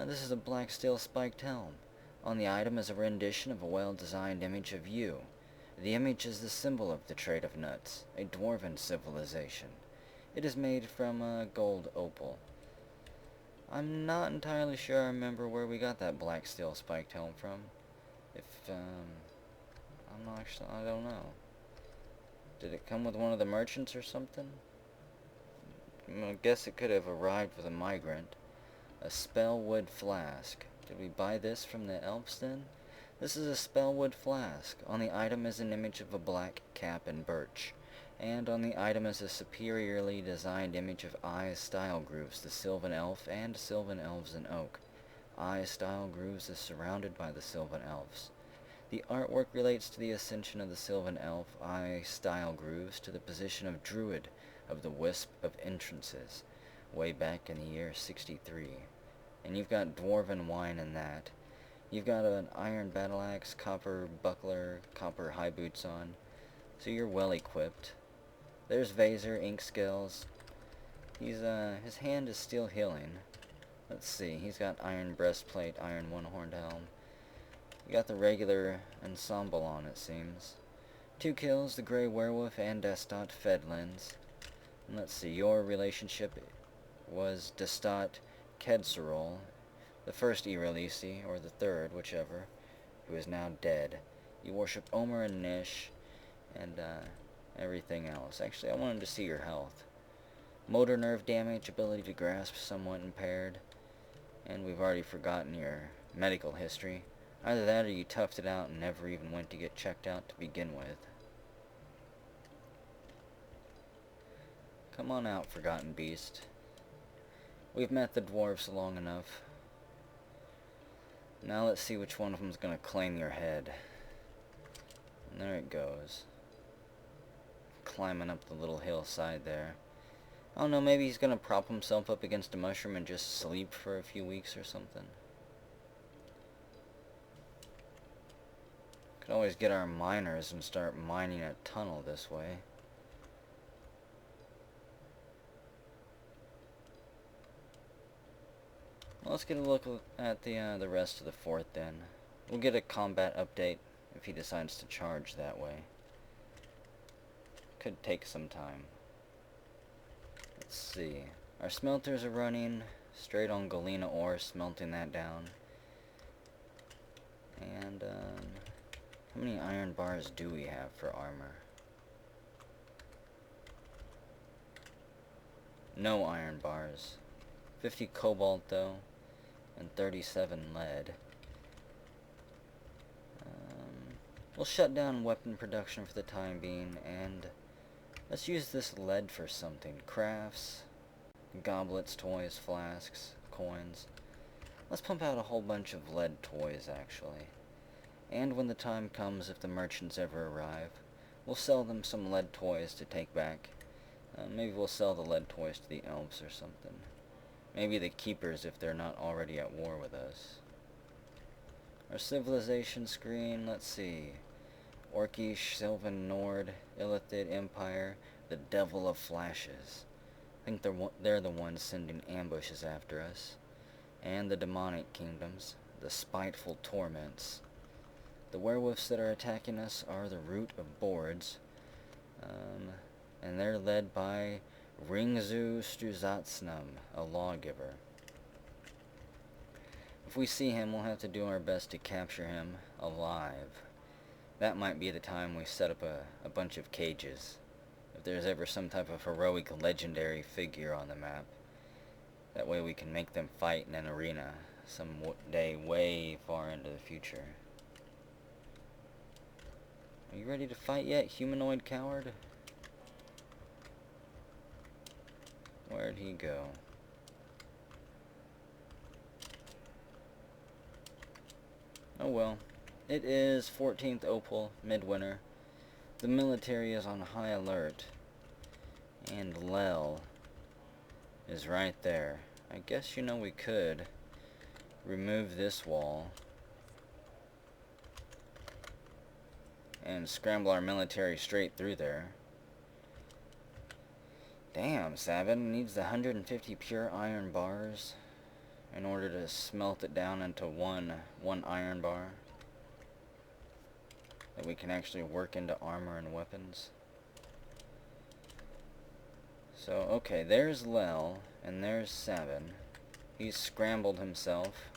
This is a black steel spiked helm. On the item is a rendition of a well-designed image of you. The image is the symbol of the trade of nuts, a dwarven civilization. It is made from gold opal. I'm not entirely sure I remember where we got that black steel spiked helm from. I'm not sure, I don't know. Did it come with one of the merchants or something? I guess it could have arrived with a migrant. A spellwood flask. Did we buy this from the elves then? This is a spellwood flask. On the item is an image of a black cap and birch. And on the item is a superiorly designed image of Eye Style Grooves, the Sylvan Elf, and Sylvan Elves in Oak. Eye Style Grooves is surrounded by the Sylvan Elves. The artwork relates to the ascension of the Sylvan Elf, Eye Style Grooves, to the position of Druid of the Wisp of Entrances, way back in the year 63. And you've got Dwarven wine in that. You've got an iron battle axe, copper buckler, copper high boots on, so you're well equipped. There's Vaser, ink scales. His hand is still healing. Let's see, he's got iron breastplate, iron one-horned helm. You got the regular ensemble on, it seems. 2 kills, the Grey Werewolf and Destot Fedlins. And let's see, your relationship was Destot Kedserol, the 1st Irelisi, or the 3rd, whichever, who is now dead. You worship Omer and Nish, and everything else. Actually, I wanted to see your health. Motor nerve damage, ability to grasp somewhat impaired, and we've already forgotten your medical history. Either that or you toughed it out and never even went to get checked out to begin with. Come on out, forgotten beast. We've met the dwarves long enough. Now let's see which one of them's gonna claim your head. And there it goes. Climbing up the little hillside there. I don't know, maybe he's gonna prop himself up against a mushroom and just sleep for a few weeks or something. Could always get our miners and start mining a tunnel this way. Well, let's get a look at the rest of the fort then. We'll get a combat update if he decides to charge that way. Could take some time. Let's see. Our smelters are running straight on galena ore, smelting that down. And, how many iron bars do we have for armor? No iron bars. 50 cobalt, though, and 37 lead. We'll shut down weapon production for the time being, and let's use this lead for something. Crafts, goblets, toys, flasks, coins. Let's pump out a whole bunch of lead toys, actually. And when the time comes, if the merchants ever arrive, we'll sell them some lead toys to take back. Maybe we'll sell the lead toys to the elves or something. Maybe the keepers if they're not already at war with us. Our civilization screen, let's see. Orcish, Sylvan Nord, Illithid Empire, the Devil of Flashes. I think they're the ones sending ambushes after us. And the demonic kingdoms, the spiteful torments. The werewolves that are attacking us are the Root of Boards. And they're led by Ringzu Struzatsnum, a lawgiver. If we see him, we'll have to do our best to capture him alive. That might be the time we set up a bunch of cages. If there's ever some type of heroic legendary figure on the map. That way we can make them fight in an arena some day way far into the future. Are you ready to fight yet, humanoid coward? Where'd he go? Oh well. It is 14th Opal, midwinter. The military is on high alert. And Lel is right there. I guess, we could remove this wall and scramble our military straight through there. Damn, Sabin needs the 150 pure iron bars in order to smelt it down into one iron bar that we can actually work into armor and weapons. So, okay, there's Lel, and there's Sabin. He's scrambled himself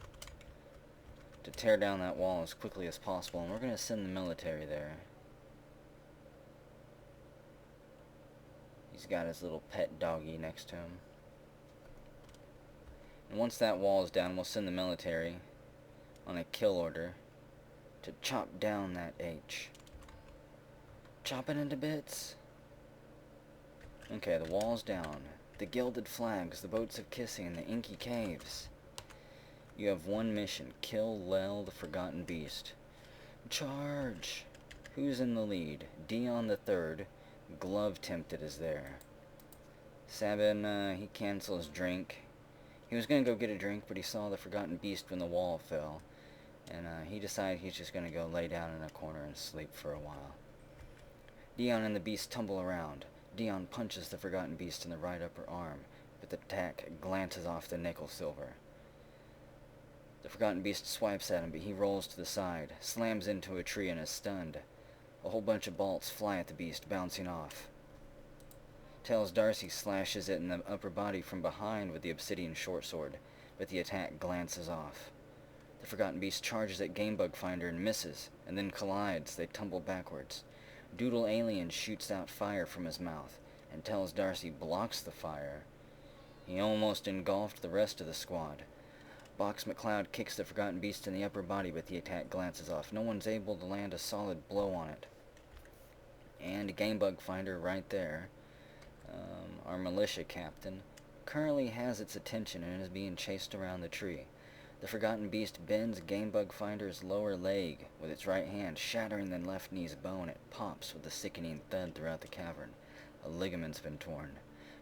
to tear down that wall as quickly as possible, and we're going to send the military there. He's got his little pet doggy next to him. And once that wall is down, we'll send the military on a kill order to chop down that H. Chop it into bits. Okay, the wall's down. The gilded flags, the boats of kissing, the inky caves. You have one mission. Kill Lel the Forgotten Beast. Charge! Who's in the lead? Dion the Third. Glove Tempted is there. Sabin, he cancels drink. He was going to go get a drink, but he saw the Forgotten Beast when the wall fell. And he decided he's just going to go lay down in a corner and sleep for a while. Dion and the Beast tumble around. Dion punches the Forgotten Beast in the right upper arm, but the attack glances off the nickel silver. The Forgotten Beast swipes at him, but he rolls to the side, slams into a tree, and is stunned. A whole bunch of bolts fly at the beast, bouncing off. Tails Darcy slashes it in the upper body from behind with the obsidian short sword, but the attack glances off. The Forgotten Beast charges at Gamebug Finder and misses, and then collides. They tumble backwards. Doodle Alien shoots out fire from his mouth, and Tails Darcy blocks the fire. He almost engulfed the rest of the squad. Box McCloud kicks the Forgotten Beast in the upper body, but the attack glances off. No one's able to land a solid blow on it. And Gamebug Finder right there, our militia captain, currently has its attention and is being chased around the tree. The Forgotten Beast bends Gamebug Finder's lower leg with its right hand, shattering the left knee's bone. It pops with a sickening thud throughout the cavern. A ligament's been torn.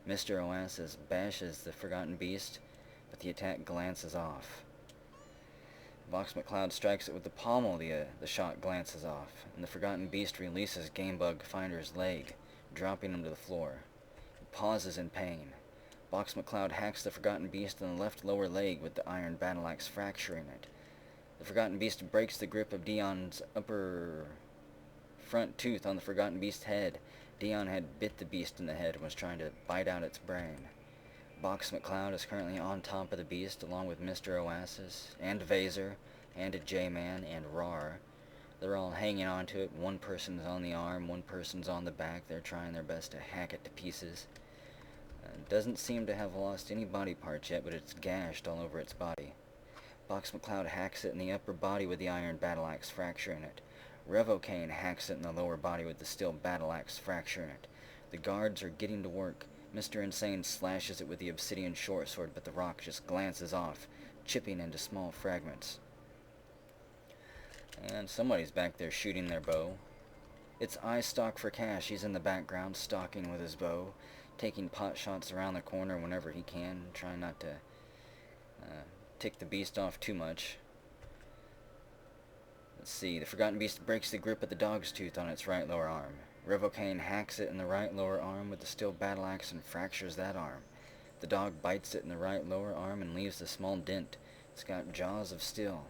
Mr. Oasis bashes the Forgotten Beast, but the attack glances off. Vox McCloud strikes it with the pommel. The shot glances off, and the Forgotten Beast releases Gamebug Finder's leg, dropping him to the floor. He pauses in pain. Vox McCloud hacks the Forgotten Beast in the left lower leg with the iron battle axe, fracturing it. The Forgotten Beast breaks the grip of Dion's upper front tooth on the Forgotten Beast's head. Dion had bit the beast in the head and was trying to bite out its brain. Vox McCloud is currently on top of the beast, along with Mr. Oasis, and Vaser, and J-Man, and Rar. They're all hanging on to it. One person's on the arm, one person's on the back. They're trying their best to hack it to pieces. Doesn't seem to have lost any body parts yet, but it's gashed all over its body. Vox McCloud hacks it in the upper body with the iron battle axe, fracturing it. Revocane hacks it in the lower body with the steel battle axe, fracturing it. The guards are getting to work. Mr. Insane slashes it with the obsidian short sword, but the rock just glances off, chipping into small fragments. And somebody's back there shooting their bow. It's I Stalk for Cash. He's in the background, stalking with his bow, taking pot shots around the corner whenever he can, trying not to tick the beast off too much. Let's see, the Forgotten Beast breaks the grip of the dog's tooth on its right lower arm. Revocane hacks it in the right lower arm with the steel battle axe and fractures that arm. The dog bites it in the right lower arm and leaves a small dent. It's got jaws of steel.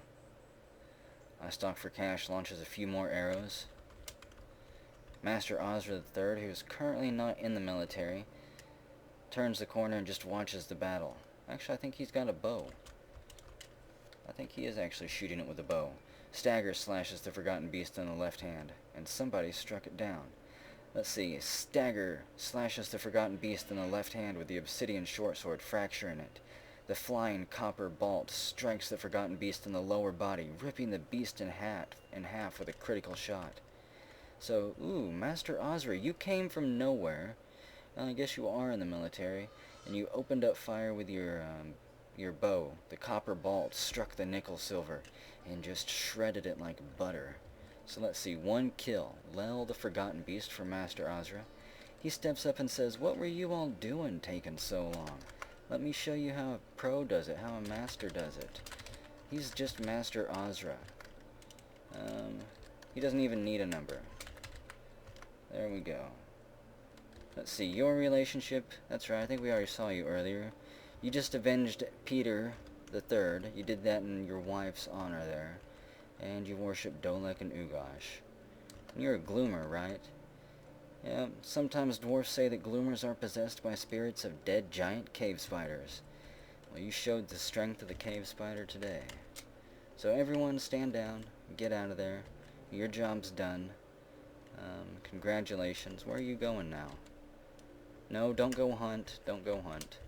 I Stalk for Cash launches a few more arrows. Master Ozra III, who is currently not in the military, turns the corner and just watches the battle. Actually, I think he's got a bow. I think he is actually shooting it with a bow. Stagger slashes the Forgotten Beast in the left hand, and somebody struck it down. Let's see, Stagger slashes the Forgotten Beast in the left hand with the obsidian short sword, fracturing it. The flying copper bolt strikes the Forgotten Beast in the lower body, ripping the beast in half with a critical shot. So, Master Ozra, you came from nowhere. Well, I guess you are in the military, and you opened up fire with your bow. The copper bolt struck the nickel silver and just shredded it like butter. So let's see, 1 kill. Lel, the Forgotten Beast, for Master Ozra. He steps up and says, "What were you all doing taking so long? Let me show you how a pro does it, how a master does it." He's just Master Ozra. He doesn't even need a number. There we go. Let's see, your relationship. That's right, I think we already saw you earlier. You just avenged Peter the Third. You did that in your wife's honor there. And you worship Dolek and Ugash. And you're a gloomer, right? Yeah, sometimes dwarfs say that gloomers are possessed by spirits of dead giant cave spiders. Well, you showed the strength of the cave spider today. So everyone stand down, get out of there. Your job's done. Congratulations. Where are you going now? No, don't go hunt. Don't go hunt.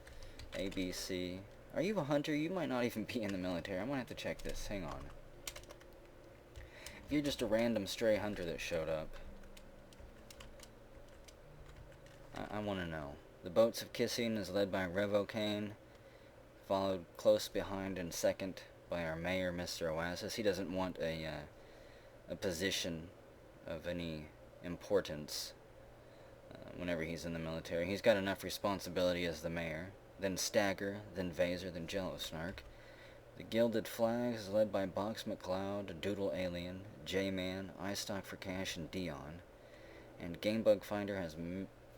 A, B, C. Are you a hunter? You might not even be in the military. I'm gonna have to check this. Hang on. If you're just a random stray hunter that showed up, I want to know. The Boats of Kissing is led by Revocane, followed close behind in second by our mayor, Mr. Oasis. He doesn't want a position of any importance whenever he's in the military. He's got enough responsibility as the mayor. Then Stagger, then Vaser, then Jello Snark. The Gilded Flags is led by Vox McCloud, Doodle Alien, J-Man, I Stalk for Cash, and Dion. And Gamebug Finder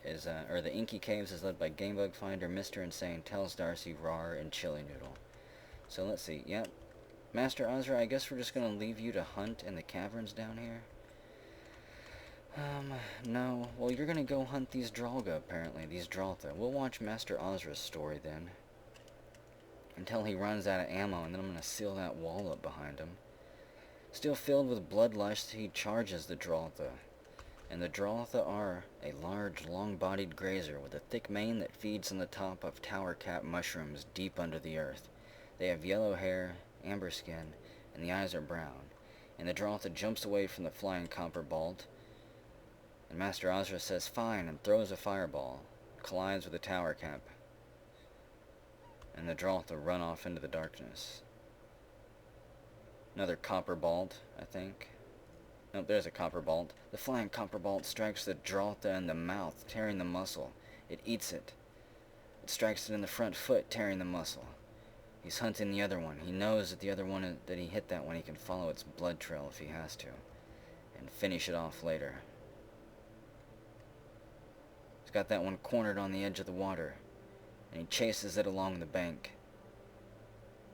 the Inky Caves is led by Gamebug Finder, Mr. Insane, Tells Darcy, Rar, and Chili Noodle. So let's see, yep. Master Ozra, I guess we're just gonna leave you to hunt in the caverns down here? No. Well, you're gonna go hunt these Dralga, apparently, these Draltha. We'll watch Master Ozra's story then. Until he runs out of ammo, and then I'm gonna seal that wall up behind him. Still filled with bloodlust, he charges the Draltha. And the Draltha are a large, long-bodied grazer with a thick mane that feeds on the top of tower-cap mushrooms deep under the earth. They have yellow hair, amber skin, and the eyes are brown. And the Draltha jumps away from the flying copper bolt. And Master Ozra says, "Fine," and throws a fireball. Collides with the tower cap. And the Draltha run off into the darkness. Another copper bolt, I think. Nope, there's a copper bolt. The flying copper bolt strikes the Draltha in the mouth, tearing the muscle. It eats it. It strikes it in the front foot, tearing the muscle. He's hunting the other one. He knows that the other one, that he hit that one, he can follow its blood trail if he has to, and finish it off later. He's got that one cornered on the edge of the water, and he chases it along the bank.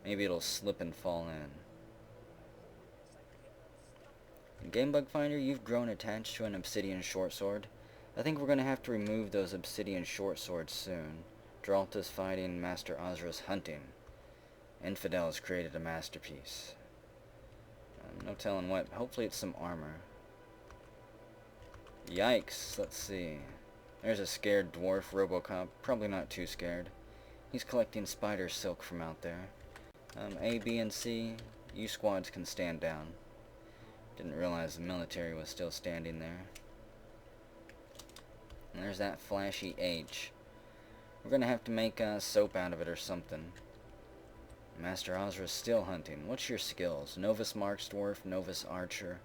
Maybe it'll slip and fall in. In Game Bug Finder, you've grown attached to an obsidian short sword. I think we're going to have to remove those obsidian short swords soon. Dralta's fighting, Master Azra's hunting. Infidel has created a masterpiece. No telling what. Hopefully it's some armor. Yikes. Let's see. There's a scared dwarf Robocop. Probably not too scared. He's collecting spider silk from out there. A, B, and C, you squads can stand down. Didn't realize the military was still standing there. And there's that flashy H. We're gonna have to make soap out of it or something. Master Azra's still hunting. What's your skills? Novice Marks Dwarf, Novice Archer,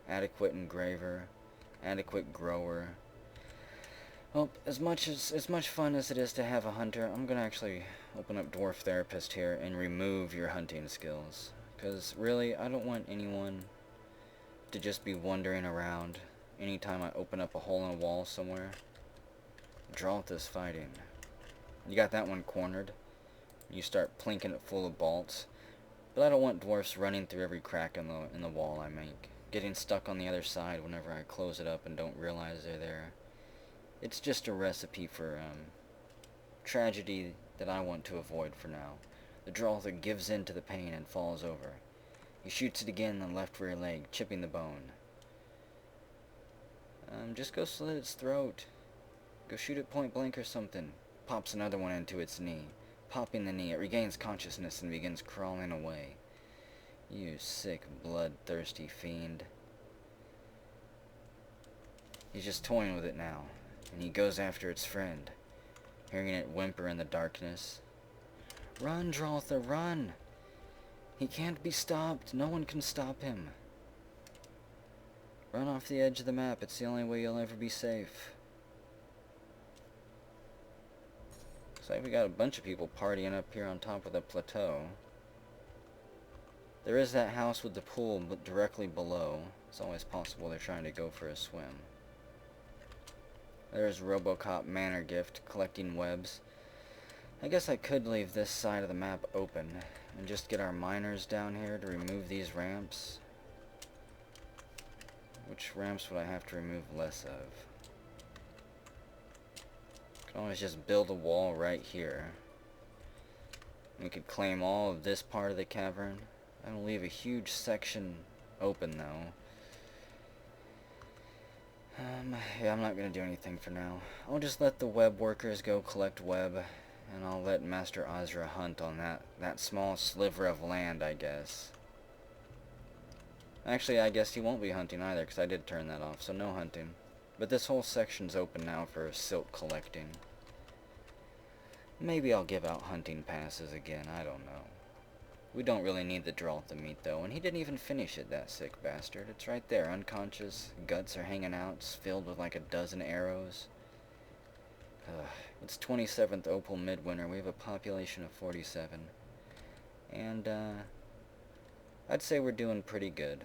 Adequate Engraver, Adequate Grower. Well, as much fun as it is to have a hunter, I'm gonna actually open up Dwarf Therapist here and remove your hunting skills. Because really, I don't want anyone to just be wandering around anytime I open up a hole in a wall somewhere. Dralta's fighting. You got that one cornered. You start plinking it full of bolts. But I don't want dwarfs running through every crack in the wall I make. Getting stuck on the other side whenever I close it up and don't realize they're there. It's just a recipe for tragedy that I want to avoid for now. The Dralta gives in to the pain and falls over. He shoots it again in the left rear leg, chipping the bone. Just go slit its throat. Go shoot it point blank or something. Pops another one into its knee. Popping the knee, it regains consciousness and begins crawling away. You sick, bloodthirsty fiend. He's just toying with it now, and he goes after its friend, hearing it whimper in the darkness. Run, Dralta, run! He can't be stopped. No one can stop him. Run off the edge of the map. It's the only way you'll ever be safe. Looks like we got a bunch of people partying up here on top of the plateau. There is that house with the pool directly below. It's always possible they're trying to go for a swim. There's Robocop Manor Gift collecting webs. I guess I could leave this side of the map open and just get our miners down here to remove these ramps. Which ramps would I have to remove less of? Could always just build a wall right here. We could claim all of this part of the cavern. That'll leave a huge section open though. Yeah, I'm not gonna do anything for now. I'll just let the web workers go collect web, and I'll let Master Azra hunt on that small sliver of land, I guess. Actually, I guess he won't be hunting either, because I did turn that off, so no hunting. But this whole section's open now for silk collecting. Maybe I'll give out hunting passes again, I don't know. We don't really need the Dralta meat, though, and he didn't even finish it, that sick bastard. It's right there, unconscious, guts are hanging out, it's filled with like a dozen arrows. It's 27th Opal Midwinter, we have a population of 47. And, I'd say we're doing pretty good.